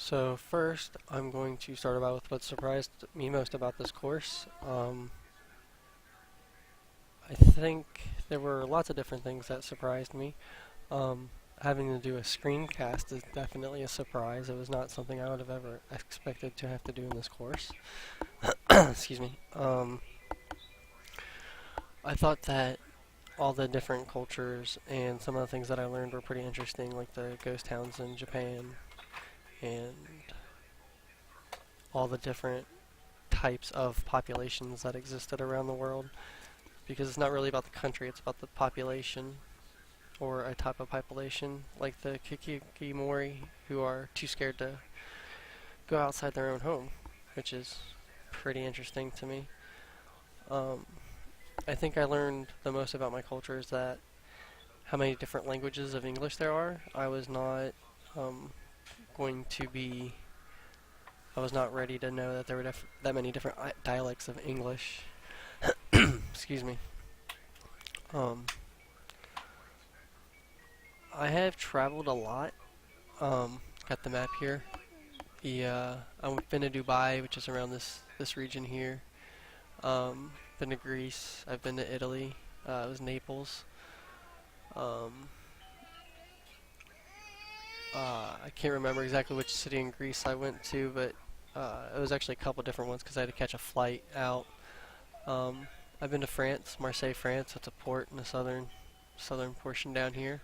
So first, I'm going to start about with what surprised me most about this course. I think there were lots of different things that surprised me. Having to do a screencast is definitely a surprise. It was not something I would have ever expected to have to do in this course. Excuse me. I thought that all the different cultures and some of the things that I learned were pretty interesting, like the ghost towns in Japan and all the different types of populations that existed around the world. Because it's not really about the country, it's about the population, or a type of population, like the Kikimori, who are too scared to go outside their own home, which is pretty interesting to me. Um, I think I learned the most about my culture is that how many different languages of English there are. Um, going to be, I was not ready to know that there were that many different dialects of English. Excuse me. Um, I have traveled a lot. Got the map here. I've been to Dubai, which is around this region here. Been to Greece. I've been to Italy. It was Naples. Um, I can't remember exactly which city in Greece I went to, but it was actually a couple different ones because I had to catch a flight out. Um, I've been to France, Marseille, France. It's a port in the southern portion down here.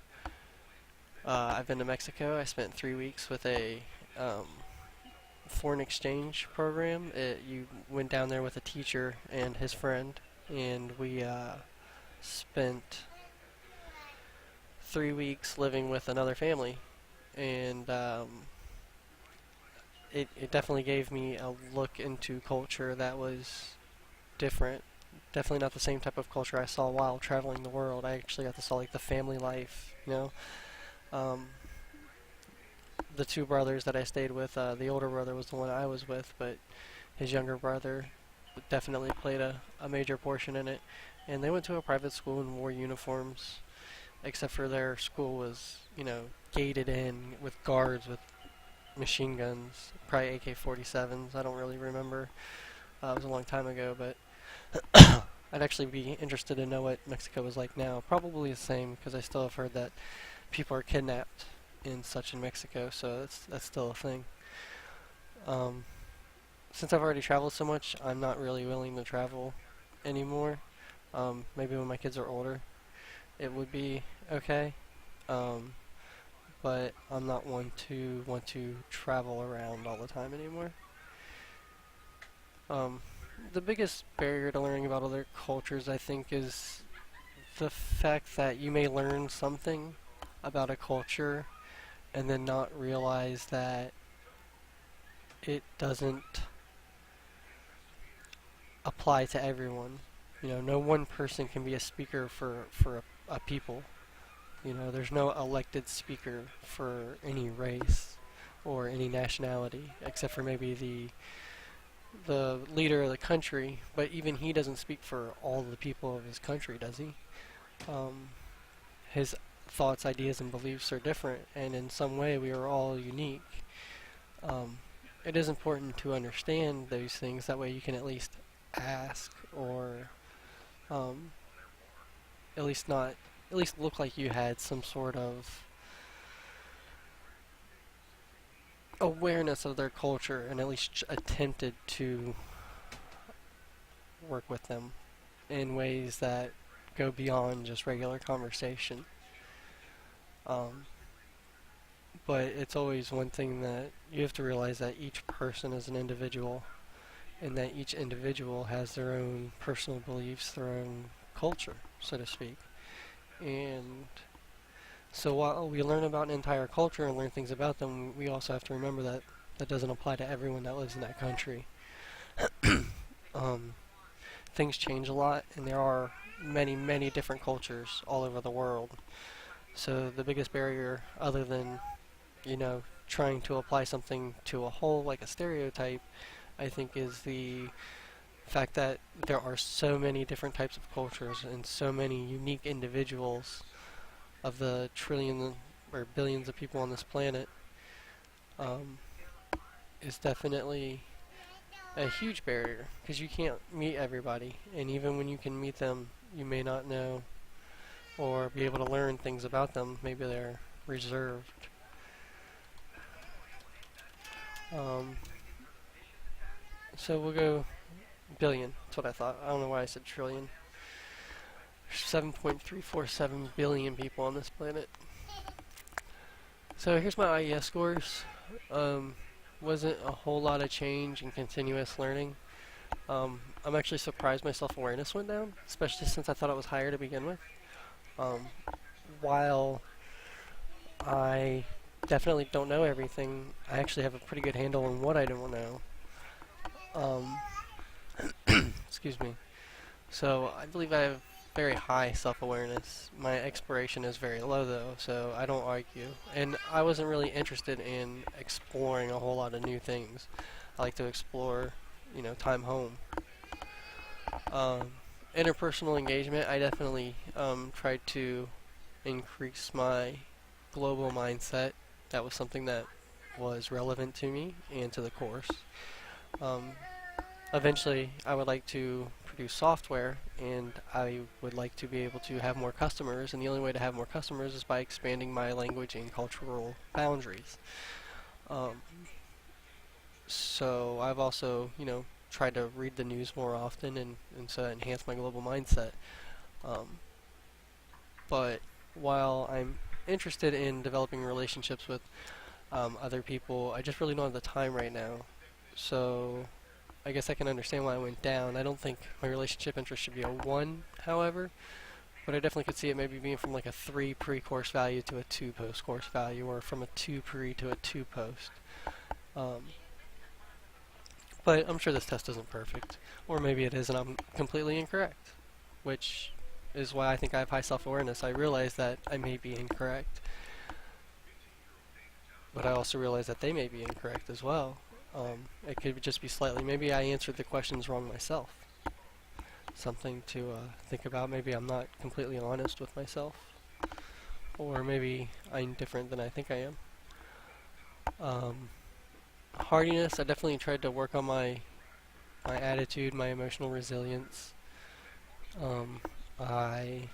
I've been to Mexico. I spent 3 weeks with a um, foreign exchange program. You went down there with a teacher and his friend, and we spent 3 weeks living with another family. And it definitely gave me a look into culture that was different. Definitely not the same type of culture I saw while traveling the world. I actually got to saw like the family life, you know. Um, the two brothers that I stayed with, the older brother was the one I was with, but his younger brother definitely played a major portion in it. And they went to a private school and wore uniforms, except for their school was, gated in with guards with machine guns, probably AK-47s. I don't really remember. It was a long time ago, but I'd actually be interested to know what Mexico is like now. Probably the same, because I still have heard that people are kidnapped and such in Mexico, so that's still a thing. Um, since I've already traveled so much, I'm not really willing to travel anymore. Maybe when my kids are older, it would be okay. Um, but I'm not one to want to travel around all the time anymore. Um, the biggest barrier to learning about other cultures, I think, is the fact that you may learn something about a culture and then not realize that it doesn't apply to everyone. No one person can be a speaker for a people. There's no elected speaker for any race or any nationality, except for maybe the leader of the country. But even he doesn't speak for all the people of his country, does he? Um, his thoughts, ideas, and beliefs are different, and in some way we are all unique. Um, it is important to understand those things. That way you can at least ask, or um, at least not, at least look like you had some sort of awareness of their culture, and at least attempted to work with them in ways that go beyond just regular conversation. Um, but it's always one thing that you have to realize, that each person is an individual, and that each individual has their own personal beliefs, their own culture, so to speak. And so while we learn about an entire culture and learn things about them, we also have to remember that that doesn't apply to everyone that lives in that country. um, Things change a lot, and there are many, many different cultures all over the world. So the biggest barrier, other than, trying to apply something to a whole, like a stereotype, I think is the fact that there are so many different types of cultures and so many unique individuals of the trillion or billions of people on this planet. Um, is definitely a huge barrier because you can't meet everybody, and even when you can meet them, you may not know or be able to learn things about them. Maybe they're reserved. Um, so we'll go billion. That's what I thought. I don't know why I said trillion. There's 7.347 billion people on this planet. So here's my IES scores. Um, wasn't a whole lot of change in continuous learning. I'm actually surprised my self-awareness went down, especially since I thought it was higher to begin with. Um, while I definitely don't know everything, I actually have a pretty good handle on what I don't know. Um, excuse me. So I believe I have very high self-awareness. My exploration is very low though, so I don't argue. And I wasn't really interested in exploring a whole lot of new things. I like to explore, time home. Um, Interpersonal engagement, I definitely tried to increase my global mindset. That was something that was relevant to me and to the course. Um, Eventually, I would like to produce software, and I would like to be able to have more customers, and the only way to have more customers is by expanding my language and cultural boundaries. Um, so I've also, tried to read the news more often and so enhance my global mindset. Um, but while I'm interested in developing relationships with other people, I just really don't have the time right now. So I guess I can understand why I went down. I don't think my relationship interest should be a 1, however, but I definitely could see it maybe being from like a 3 pre-course value to a 2 post-course value, or from a 2 pre to a 2 post. Um, but I'm sure this test isn't perfect, or maybe it is and I'm completely incorrect, which is why I think I have high self-awareness. I realize that I may be incorrect, but I also realize that they may be incorrect as well. It could just be slightly, maybe I answered the questions wrong myself. Something to think about. Maybe I'm not completely honest with myself, or maybe I'm different than I think I am. Um, Hardiness, I definitely tried to work on my attitude, my emotional resilience. Um, I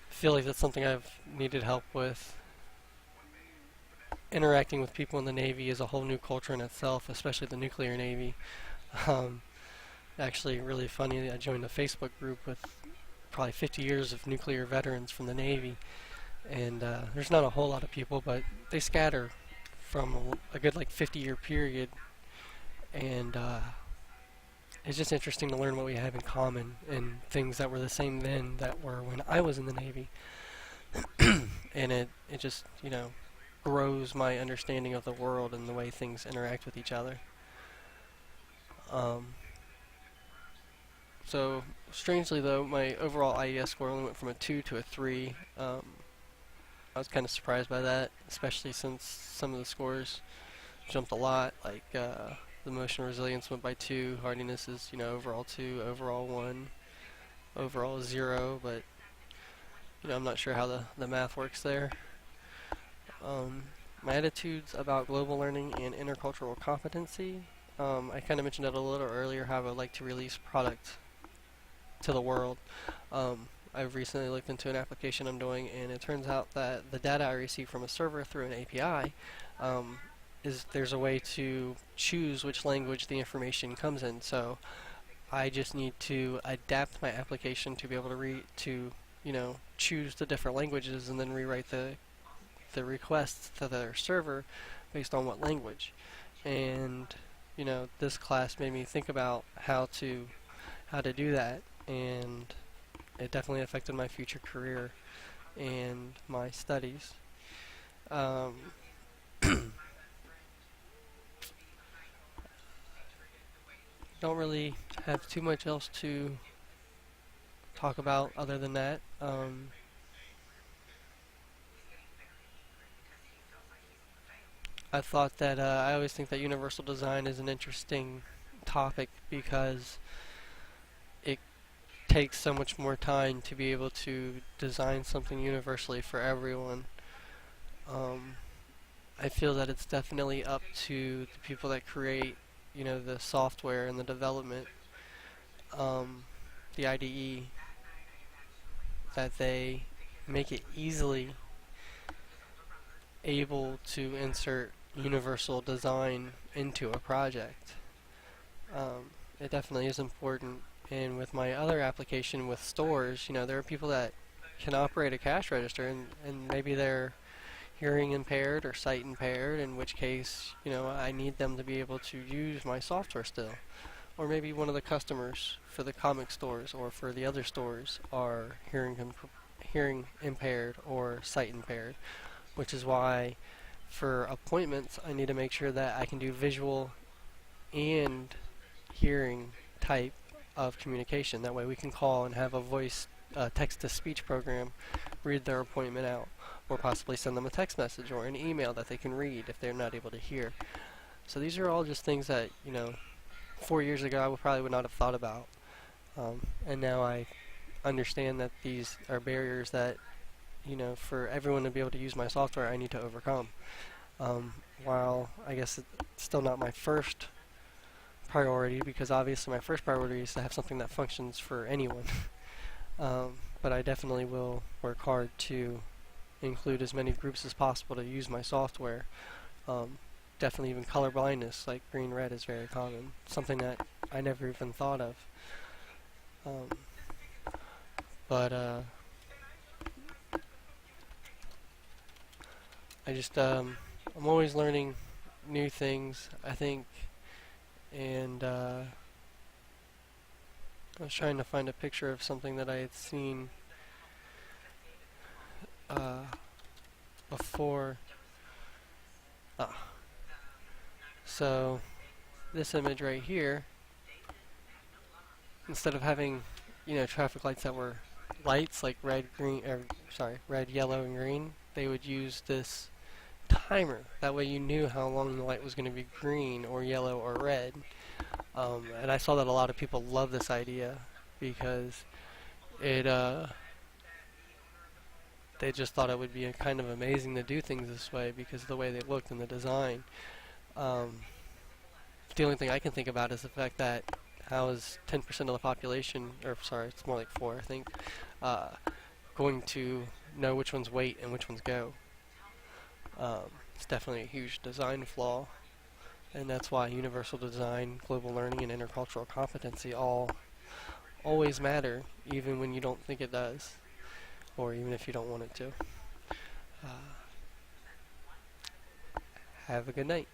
feel like that's something I've needed help with. Interacting with people in the Navy is a whole new culture in itself, especially the nuclear Navy. Um, Actually, really funny, I joined a Facebook group with probably 50 years of nuclear veterans from the Navy, and there's not a whole lot of people, but they scatter from a good like 50-year period, and it's just interesting to learn what we have in common and things that were the same then that were when I was in the Navy. And it just, grows my understanding of the world and the way things interact with each other. Um, so, strangely though, my overall IES score only went from a 2 to a 3. I was kind of surprised by that, especially since some of the scores jumped a lot. Like the emotional resilience went by 2, hardiness is overall 2, overall 1, overall 0. But I'm not sure how the math works there. My attitudes about global learning and intercultural competency. I kind of mentioned it a little earlier, how I would like to release product to the world. I've recently looked into an application I'm doing, and it turns out that the data I receive from a server through an API there's a way to choose which language the information comes in. So I just need to adapt my application to be able to choose the different languages and then rewrite the requests to their server based on what language. And this class made me think about how to do that, and it definitely affected my future career and my studies. Um, don't really have too much else to talk about other than that. I thought that I always think that universal design is an interesting topic because it takes so much more time to be able to design something universally for everyone. Um, I feel that it's definitely up to the people that create, the software and the development, um, the IDE, that they make it easily able to insert universal design into a project. It definitely is important. And with my other application with stores, there are people that can operate a cash register, and maybe they're hearing impaired or sight impaired, in which case, I need them to be able to use my software still. Or maybe one of the customers for the comic stores or for the other stores are hearing impaired or sight impaired, which is why for appointments I need to make sure that I can do visual and hearing type of communication. That way we can call and have a voice text-to-speech program read their appointment out, or possibly send them a text message or an email that they can read if they're not able to hear. So these are all just things that, 4 years ago I probably would not have thought about. And now I understand that these are barriers that, for everyone to be able to use my software, I need to overcome. Um, while I guess it's still not my first priority, because obviously my first priority is to have something that functions for anyone. But I definitely will work hard to include as many groups as possible to use my software. Um, Definitely even color blindness, like green-red, is very common. Something that I never even thought of. Um, but I'm always learning new things, I think, and I was trying to find a picture of something that I had seen uh, before. Ah, so this image right here, instead of having, traffic lights that were lights like red, green, or sorry, red, yellow, and green, they would use this timer. That way you knew how long the light was going to be green or yellow or red. And I saw that a lot of people love this idea because it they just thought it would be kind of amazing to do things this way because of the way they looked and the design. Um, the only thing I can think about is the fact that how is 10% of the population, or sorry, it's more like 4, I think, uh, going to know which ones wait and which ones go. It's definitely a huge design flaw, and that's why universal design, global learning, and intercultural competency all always matter, even when you don't think it does, or even if you don't want it to. Uh, have a good night.